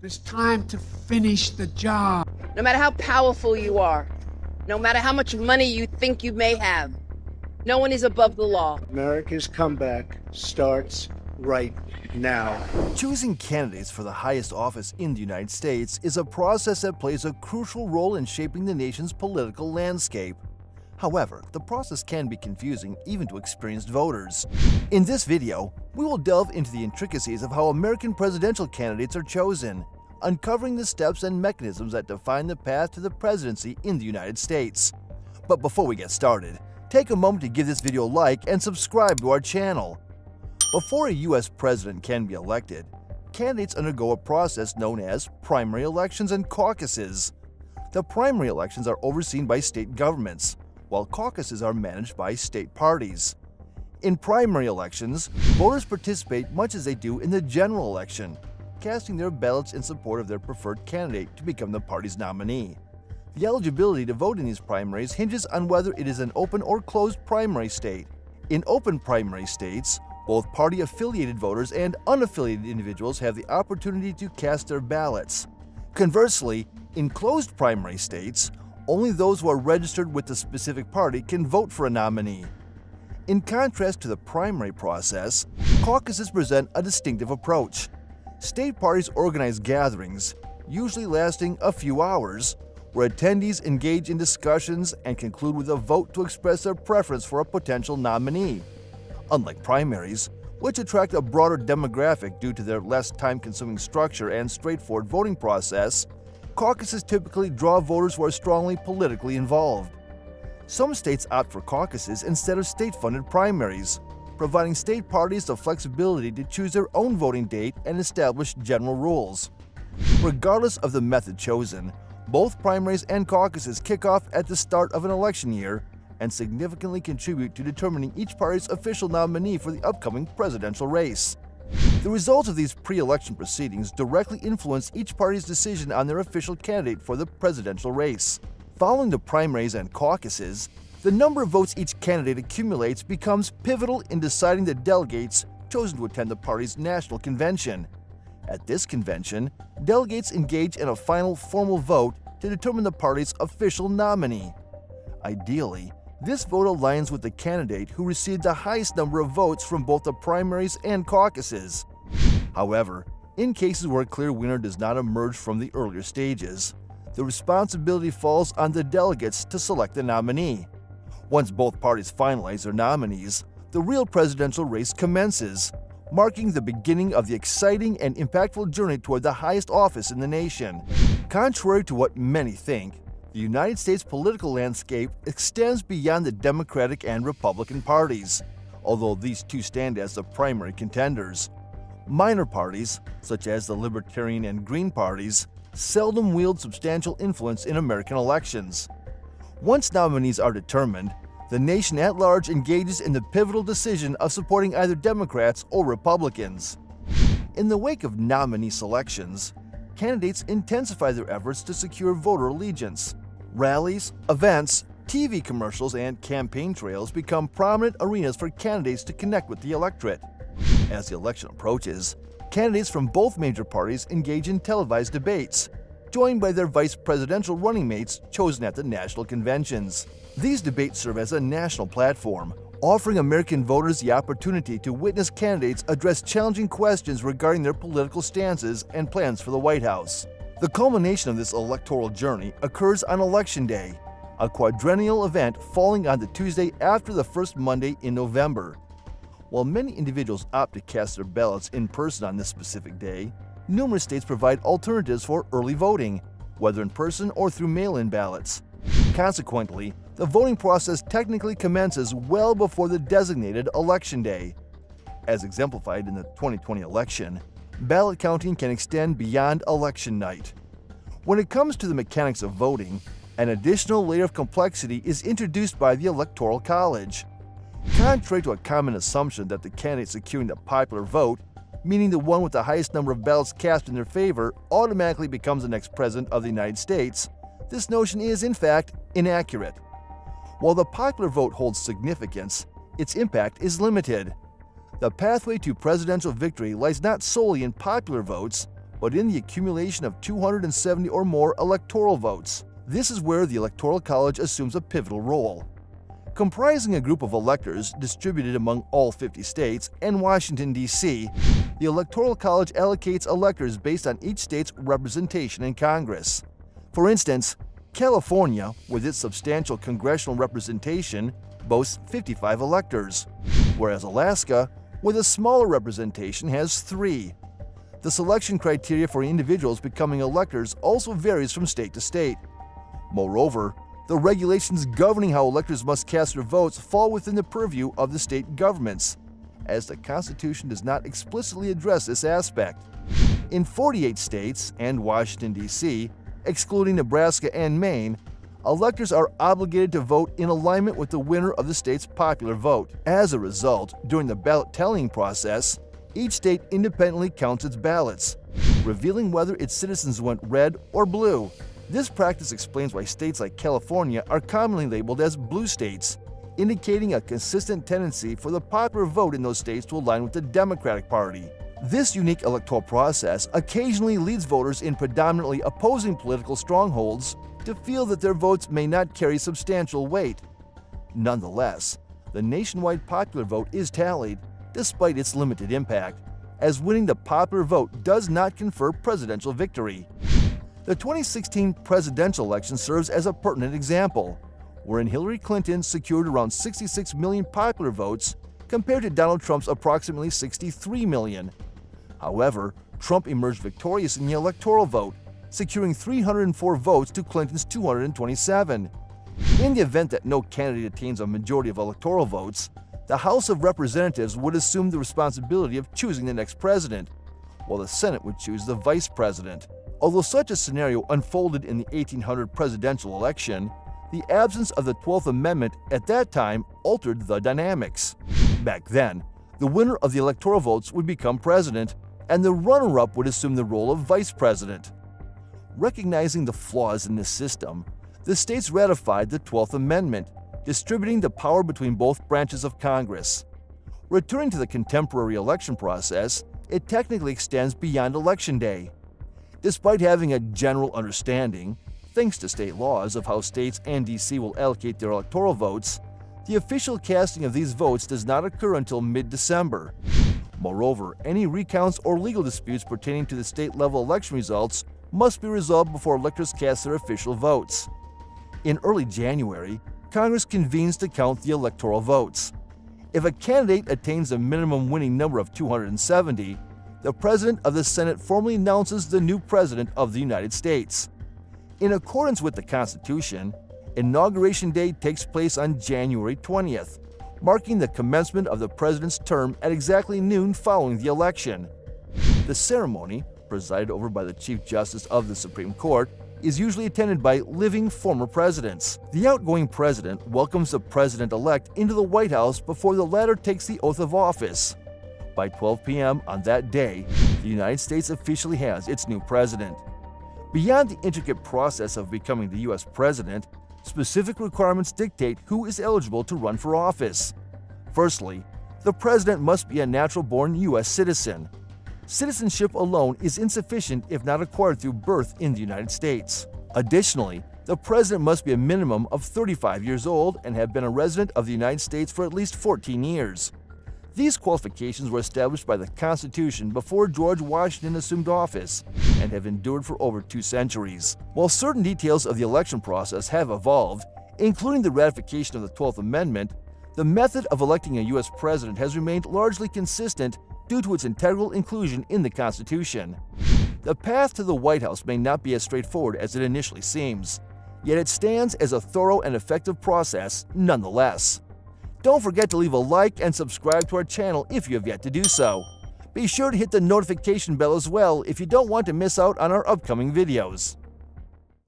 It's time to finish the job. No matter how powerful you are, no matter how much money you think you may have, no one is above the law. America's comeback starts right now. Choosing candidates for the highest office in the United States is a process that plays a crucial role in shaping the nation's political landscape. However, the process can be confusing even to experienced voters. In this video, we will delve into the intricacies of how American presidential candidates are chosen, uncovering the steps and mechanisms that define the path to the presidency in the United States. But before we get started, take a moment to give this video a like and subscribe to our channel. Before a U.S. president can be elected, candidates undergo a process known as primary elections and caucuses. The primary elections are overseen by state governments, while caucuses are managed by state parties. In primary elections, voters participate much as they do in the general election, casting their ballots in support of their preferred candidate to become the party's nominee. The eligibility to vote in these primaries hinges on whether it is an open or closed primary state. In open primary states, both party-affiliated voters and unaffiliated individuals have the opportunity to cast their ballots. Conversely, in closed primary states, only those who are registered with the specific party can vote for a nominee. In contrast to the primary process, caucuses present a distinctive approach. State parties organize gatherings, usually lasting a few hours, where attendees engage in discussions and conclude with a vote to express their preference for a potential nominee. Unlike primaries, which attract a broader demographic due to their less time-consuming structure and straightforward voting process, caucuses typically draw voters who are strongly politically involved. Some states opt for caucuses instead of state-funded primaries, providing state parties the flexibility to choose their own voting date and establish general rules. Regardless of the method chosen, both primaries and caucuses kick off at the start of an election year and significantly contribute to determining each party's official nominee for the upcoming presidential race. The results of these pre-election proceedings directly influence each party's decision on their official candidate for the presidential race. Following the primaries and caucuses, the number of votes each candidate accumulates becomes pivotal in deciding the delegates chosen to attend the party's national convention. At this convention, delegates engage in a final formal vote to determine the party's official nominee. Ideally, this vote aligns with the candidate who received the highest number of votes from both the primaries and caucuses. However, in cases where a clear winner does not emerge from the earlier stages, the responsibility falls on the delegates to select the nominee. Once both parties finalize their nominees, the real presidential race commences, marking the beginning of the exciting and impactful journey toward the highest office in the nation. Contrary to what many think, the United States political landscape extends beyond the Democratic and Republican parties, although these two stand as the primary contenders. Minor parties, such as the Libertarian and Green parties, seldom wield substantial influence in American elections. Once nominees are determined, the nation at large engages in the pivotal decision of supporting either Democrats or Republicans. In the wake of nominee selections, candidates intensify their efforts to secure voter allegiance. Rallies, events, TV commercials, and campaign trails become prominent arenas for candidates to connect with the electorate. As the election approaches, candidates from both major parties engage in televised debates, joined by their vice presidential running mates chosen at the national conventions. These debates serve as a national platform, offering American voters the opportunity to witness candidates address challenging questions regarding their political stances and plans for the White House. The culmination of this electoral journey occurs on Election Day, a quadrennial event falling on the Tuesday after the first Monday in November. While many individuals opt to cast their ballots in person on this specific day, numerous states provide alternatives for early voting, whether in person or through mail-in ballots. Consequently, the voting process technically commences well before the designated Election Day. As exemplified in the 2020 election, ballot counting can extend beyond election night. When it comes to the mechanics of voting, an additional layer of complexity is introduced by the Electoral College. Contrary to a common assumption that the candidate securing the popular vote, meaning the one with the highest number of ballots cast in their favor, automatically becomes the next president of the United States, this notion is, in fact, inaccurate. While the popular vote holds significance, its impact is limited. The pathway to presidential victory lies not solely in popular votes, but in the accumulation of 270 or more electoral votes. This is where the Electoral College assumes a pivotal role. Comprising a group of electors distributed among all 50 states and Washington, D.C., the Electoral College allocates electors based on each state's representation in Congress. For instance, California, with its substantial congressional representation, boasts 55 electors, whereas Alaska, with a smaller representation, has 3. The selection criteria for individuals becoming electors also varies from state to state. Moreover, the regulations governing how electors must cast their votes fall within the purview of the state governments, as the Constitution does not explicitly address this aspect. In 48 states and Washington, D.C., excluding Nebraska and Maine, electors are obligated to vote in alignment with the winner of the state's popular vote. As a result, during the ballot tallying process, each state independently counts its ballots, revealing whether its citizens went red or blue. This practice explains why states like California are commonly labeled as blue states, indicating a consistent tendency for the popular vote in those states to align with the Democratic Party. This unique electoral process occasionally leads voters in predominantly opposing political strongholds to feel that their votes may not carry substantial weight. Nonetheless, the nationwide popular vote is tallied, despite its limited impact, as winning the popular vote does not confer presidential victory. The 2016 presidential election serves as a pertinent example, wherein Hillary Clinton secured around 66 million popular votes compared to Donald Trump's approximately 63 million. However, Trump emerged victorious in the electoral vote, securing 304 votes to Clinton's 227. In the event that no candidate attains a majority of electoral votes, the House of Representatives would assume the responsibility of choosing the next president, while the Senate would choose the vice president. Although such a scenario unfolded in the 1800 presidential election, the absence of the 12th Amendment at that time altered the dynamics. Back then, the winner of the electoral votes would become president, and the runner-up would assume the role of vice president. Recognizing the flaws in this system, the states ratified the 12th Amendment, distributing the power between both branches of Congress. Returning to the contemporary election process, it technically extends beyond Election Day. Despite having a general understanding, thanks to state laws, of how states and D.C. will allocate their electoral votes, the official casting of these votes does not occur until mid-December. Moreover, any recounts or legal disputes pertaining to the state-level election results must be resolved before electors cast their official votes. In early January, Congress convenes to count the electoral votes. If a candidate attains a minimum winning number of 270, the President of the Senate formally announces the new President of the United States. In accordance with the Constitution, Inauguration Day takes place on January 20th, marking the commencement of the President's term at exactly noon following the election. The ceremony, presided over by the Chief Justice of the Supreme Court, is usually attended by living former presidents. The outgoing president welcomes the president-elect into the White House before the latter takes the oath of office. By 12 p.m. on that day, the United States officially has its new president. Beyond the intricate process of becoming the U.S. president, specific requirements dictate who is eligible to run for office. Firstly, the president must be a natural-born U.S. citizen. Citizenship alone is insufficient if not acquired through birth in the United States. Additionally, the president must be a minimum of 35 years old and have been a resident of the United States for at least 14 years. These qualifications were established by the Constitution before George Washington assumed office and have endured for over 2 centuries. While certain details of the election process have evolved, including the ratification of the 12th Amendment, the method of electing a U.S. president has remained largely consistent due to its integral inclusion in the Constitution. The path to the White House may not be as straightforward as it initially seems, yet it stands as a thorough and effective process nonetheless. Don't forget to leave a like and subscribe to our channel if you have yet to do so. Be sure to hit the notification bell as well if you don't want to miss out on our upcoming videos.